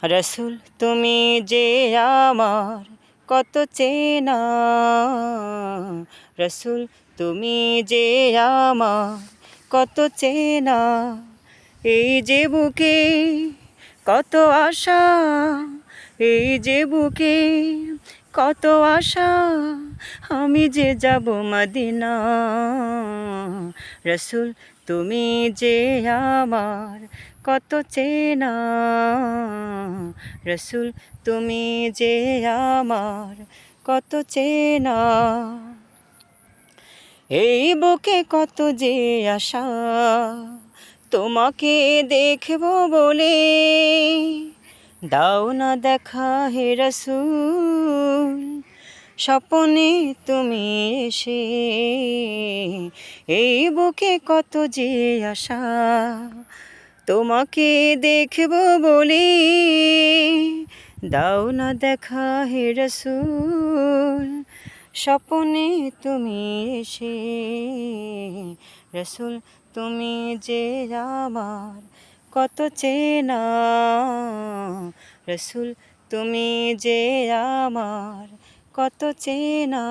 রসুল তুমি যে আমার কত চেনা, রসুল তুমি যে আমার কত চেনা। এই যে বুকে কত আশা, এই যে বুকে কত আশা, আমি যে যাব মদিনা। রসুল তুমি যে আমার কত চেনা, রসুল তুমি যে আমার কত চেনা। এই বুকে কত যে আশা, তোমাকে দেখব বলে, দাও না দেখা হে রসুল, স্বপ্নে তুমি এসে। এই বুকে কত যে আশা, তোমাকে দেখব বলে, দাও না দেখা হে রসুল, স্বপ্নে তুমি এসে। রসুল তুমি যে আমার কত চেনা, রসুল তুমি যে আমার কত চেনা।